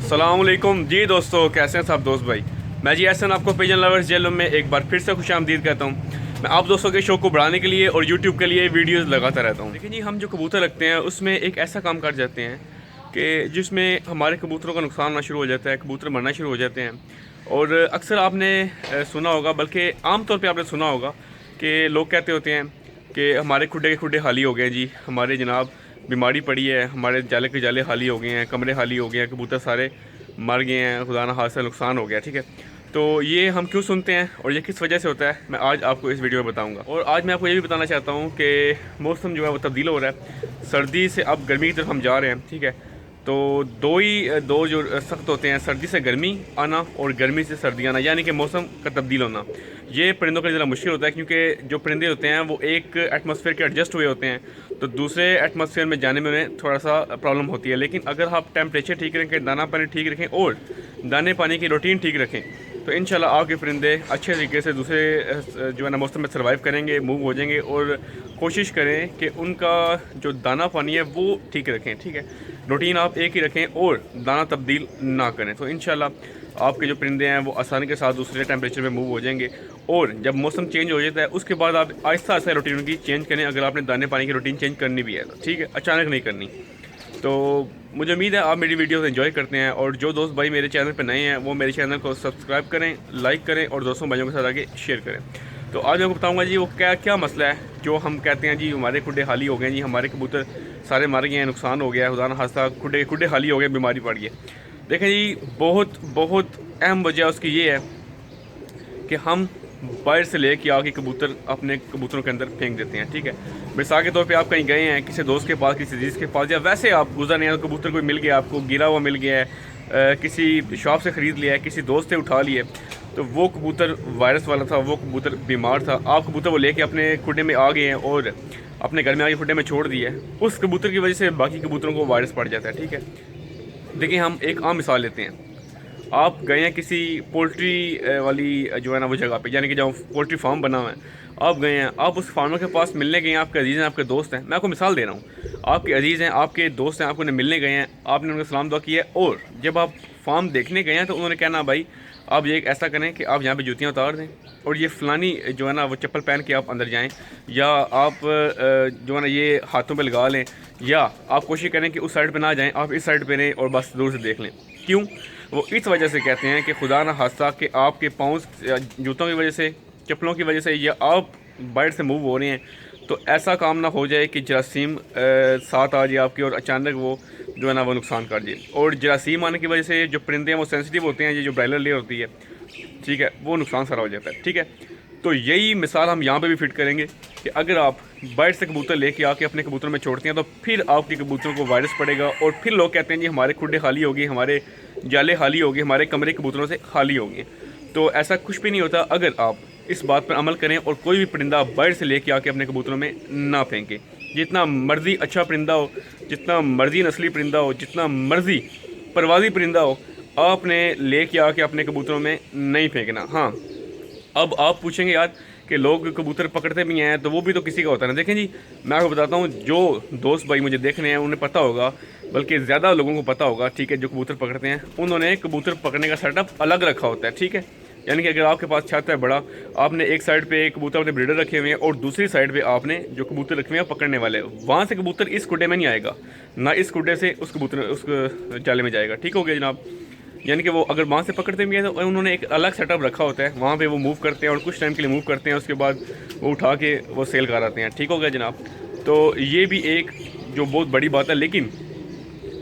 अस्सलाम वालेकुम जी दोस्तों, कैसे हैं सब दोस्त भाई। मैं जी एहसन आपको पिजन लवर्स जेल में एक बार फिर से खुशामदीद कहता हूँ। मैं आप दोस्तों के शौक को बढ़ाने के लिए और यूट्यूब के लिए वीडियोस लगाता रहता हूँ। लेकिन जी हम जो कबूतर रखते हैं उसमें एक ऐसा काम कर जाते हैं कि जिसमें हमारे कबूतरों का नुकसान होना शुरू हो जाता है, कबूतर मरना शुरू हो जाते हैं। और अक्सर आपने सुना होगा, बल्कि आम तौर पे आपने सुना होगा कि लोग कहते होते हैं कि हमारे खुडे के खुडे खाली हो गए जी, हमारे जनाब बीमारी पड़ी है, हमारे जाले के जाले खाली हो गए हैं, कमरे खाली हो गए हैं, कबूतर सारे मर गए हैं, खुदा न खास्ता नुकसान हो गया। ठीक है, तो ये हम क्यों सुनते हैं और ये किस वजह से होता है, मैं आज आपको इस वीडियो में बताऊंगा। और आज मैं आपको ये भी बताना चाहता हूँ कि मौसम जो है वो तब्दील हो रहा है, सर्दी से अब गर्मी की तरफ हम जा रहे हैं। ठीक है, तो दो जो सख्त होते हैं, सर्दी से गर्मी आना और गर्मी से सर्दी आना, यानी कि मौसम का तब्दील होना। ये परिंदों के लिए ज़रा मुश्किल होता है, क्योंकि जो परिंदे होते हैं वो एक एटमॉस्फेयर के एडजस्ट हुए होते हैं, तो दूसरे एटमॉस्फेयर में जाने में उन्हें थोड़ा सा प्रॉब्लम होती है। लेकिन अगर आप टेम्परेचर ठीक रखें, दाना पानी ठीक रखें और दाने पानी की रूटीन ठीक रखें, तो इंशाल्लाह आपके परिंदे अच्छे तरीके से दूसरे जो है ना मौसम में सर्वाइव करेंगे, मूव हो जाएंगे। और कोशिश करें कि उनका जो दाना पानी है वो ठीक रखें। ठीक है, रूटीन आप एक ही रखें और दाना तब्दील ना करें, तो इंशाल्लाह आपके जो परिंदे हैं वो आसानी के साथ दूसरे टेम्परेचर में मूव हो जाएंगे। और जब मौसम चेंज हो जाता है उसके बाद आप आहिस्ता आहिस्ता रूटीन उनकी चेंज करें, अगर आपने दाने पानी की रूटीन चेंज करनी भी है तो। ठीक है, अचानक नहीं करनी। तो मुझे उम्मीद है आप मेरी वीडियोस एंजॉय करते हैं, और जो दोस्त भाई मेरे चैनल पर नए हैं वो मेरे चैनल को सब्सक्राइब करें, लाइक करें और दोस्तों भाइयों के साथ आगे शेयर करें। तो आज मैं आपको बताऊंगा जी वो क्या मसला है जो हम कहते हैं जी हमारे खुडे खाली हो गए जी, हमारे कबूतर सारे मर गए हैं, नुकसान हो गया है, खुदा न खास्ता खुडे खाली हो गए, बीमारी पड़ गई। देखें जी, बहुत अहम वजह उसकी ये है कि हम बाहर से लेके आके कबूतर अपने कबूतरों के अंदर फेंक देते हैं। ठीक है, मिसाल के तौर पे आप कहीं गए हैं किसी दोस्त के पास, किसी अजीज़ के पास, या वैसे आप गुजर रहे हैं तो कबूतर कोई मिल गया आपको, गिरा हुआ मिल गया है, किसी शॉप से ख़रीद लिया है, किसी दोस्त से उठा लिए, तो वो कबूतर वायरस वाला था, वो कबूतर बीमार था, आप कबूतर वो लेके अपने खुडे में आ गए हैं और अपने घर में आगे खुडे में छोड़ दिए, उस कबूतर की वजह से बाकी कबूतरों को वायरस पड़ जाता है। ठीक है, देखिए हम एक आम मिसाल लेते हैं। आप गए हैं किसी पोल्ट्री वाली जो है ना वो जगह पे, यानी कि जहाँ पोल्ट्री फार्म बना हुआ है, आप गए हैं, आप उस फार्मर के पास मिलने गए हैं, आपके अजीज़ हैं, आपके दोस्त हैं। मैं आपको मिसाल दे रहा हूँ, आपके अजीज़ हैं, आपके दोस्त हैं, आपको उन्हें मिलने गए हैं, आपने उनको सलाम दुआ किया है, और जब आप फार्म देखने गए हैं तो उन्होंने कहना भाई आप ये ऐसा करें कि आप यहाँ पे जूतियाँ उतार दें और ये फ़लानी जो है ना वो चप्पल पहन के आप अंदर जाएं, या आप जो है ना ये हाथों पे लगा लें, या आप कोशिश करें कि उस साइड पे ना जाएं, आप इस साइड पे रहें और बस दूर से देख लें। क्यों? वो इस वजह से कहते हैं कि खुदा ना हादसा कि आपके पाँव जूतों की वजह से, चप्पलों की वजह से, या आप बाइट से मूव हो रहे हैं, तो ऐसा काम ना हो जाए कि जरासीम साथ आ जाए आपकी और अचानक वो जो है ना वो नुकसान कर जाए। और जरासीम आने की वजह से जो परिंदे हैं वो सेंसिटिव होते हैं, ये जो ब्रायलर लेयर होती है, ठीक है, वो नुकसान सारा हो जाता है। ठीक है, तो यही मिसाल हम यहाँ पे भी फिट करेंगे कि अगर आप बाइट से कबूतर लेके आके अपने कबूतरों में छोड़ते हैं तो फिर आपके कबूतरों को वायरस पड़ेगा, और फिर लोग कहते हैं जी हमारे खुडे खाली हो गए, हमारे जाले खाली हो गए, हमारे कमरे कबूतरों से खाली हो गए। तो ऐसा कुछ भी नहीं होता अगर आप इस बात पर अमल करें और कोई भी परिंदा बाहर से लेके आके अपने कबूतरों में ना फेंके। जितना मर्जी अच्छा परिंदा हो, जितना मर्जी नस्ली परिंदा हो, जितना मर्जी परवाजी परिंदा हो, आपने लेके आके अपने कबूतरों में नहीं फेंकना। हाँ, अब आप पूछेंगे यार कि लोग कबूतर पकड़ते भी हैं तो वो भी तो किसी का होता है ना। देखें जी, मैं आपको बताता हूँ, जो दोस्त भाई मुझे देख रहे हैं उन्हें पता होगा, बल्कि ज़्यादा लोगों को पता होगा, ठीक है, जो कबूतर पकड़ते हैं उन्होंने कबूतर पकड़ने का सेटअप अलग रखा होता है। ठीक है, यानी कि अगर आपके पास छत है बड़ा, आपने एक साइड पे कबूतर अपने ब्रीडर रखे हुए हैं और दूसरी साइड पे आपने जो कबूतर रखे हुए हैं पकड़ने वाले, वहाँ से कबूतर इस खुडे में नहीं आएगा, ना इस खुडे से उस कबूतर उस जाले में जाएगा। ठीक हो गया जनाब, यानी कि वो अगर वहाँ से पकड़ते भी हैं तो उन्होंने एक अलग सेटअप रखा होता है, वहाँ पे वो मूव करते हैं और कुछ टाइम के लिए मूव करते हैं, उसके बाद वो उठा के वो सेल कर आते हैं। ठीक हो गया जनाब, तो ये भी एक जो बहुत बड़ी बात है। लेकिन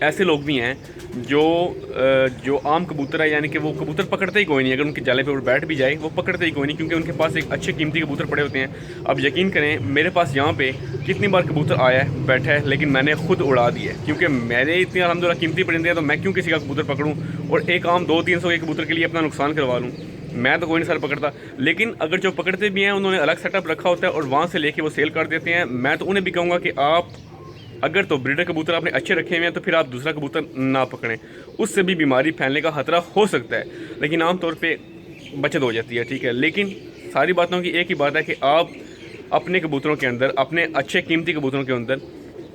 ऐसे लोग भी हैं जो आम कबूतर है, यानी कि वो कबूतर पकड़ते ही कोई नहीं, अगर उनके जाले पे वो बैठ भी जाए वो पकड़ते ही कोई नहीं, क्योंकि उनके पास एक अच्छे कीमती कबूतर पड़े होते हैं। अब यकीन करें, मेरे पास यहाँ पे कितनी बार कबूतर आया है, बैठा है, लेकिन मैंने खुद उड़ा दिया, क्योंकि मेरे इतने अल्हम्दुलिल्लाह कीमती परिंदे हैं, तो मैं क्यों किसी का कबूतर पकड़ूँ और एक आम 200-300 के कबूतर के लिए अपना नुकसान करवा लूँ। मैं तो कोई नहीं सर पकड़ता। लेकिन अगर जो पकड़ते भी हैं उन्होंने अलग सेटअप रखा होता है और वहाँ से लेके वो सेल कर देते हैं। मैं तो उन्हें भी कहूँगा कि आप अगर तो ब्रीडर कबूतर आपने अच्छे रखे हुए हैं तो फिर आप दूसरा कबूतर ना पकड़ें, उससे भी बीमारी फैलने का खतरा हो सकता है, लेकिन आम तौर पे बचत हो जाती है। ठीक है, लेकिन सारी बातों की एक ही बात है कि आप अपने कबूतरों के अंदर, अपने अच्छे कीमती कबूतरों के अंदर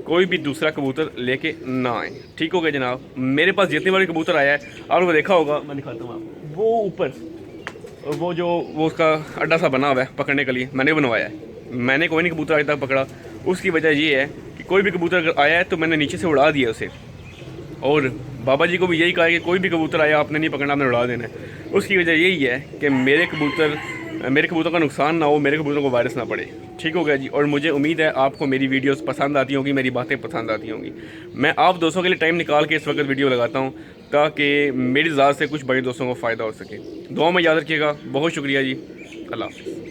कोई भी दूसरा कबूतर लेके ना आए, ठीक हो गया जनाब। मेरे पास जितने बार कबूतर आया है आपने देखा होगा, मैं दिखाता हूँ आपको, वो ऊपर वो उसका अड्डा सा बना हुआ है पकड़ने के लिए, मैंने बनवाया है। मैंने कोई नहीं कबूतर आज तक पकड़ा। उसकी वजह ये है कि कोई भी कबूतर अगर आया है तो मैंने नीचे से उड़ा दिया उसे, और बाबा जी को भी यही कहा है कि कोई भी कबूतर आया आपने नहीं पकड़ना, आपने उड़ा देना है। उसकी वजह यही है कि मेरे कबूतर का नुकसान ना हो, मेरे कबूतरों को वायरस ना पड़े, ठीक हो गया जी। और मुझे उम्मीद है आपको मेरी वीडियोस पसंद आती होंगी, मेरी बातें पसंद आती होंगी। मैं आप दोस्तों के लिए टाइम निकाल के इस वक्त वीडियो लगाता हूँ ताकि मेरी ज़ात से कुछ बड़े दोस्तों को फ़ायदा हो सके। दुआ में याद रखिएगा। बहुत शुक्रिया जी। अल्लाह हाफ़िज़।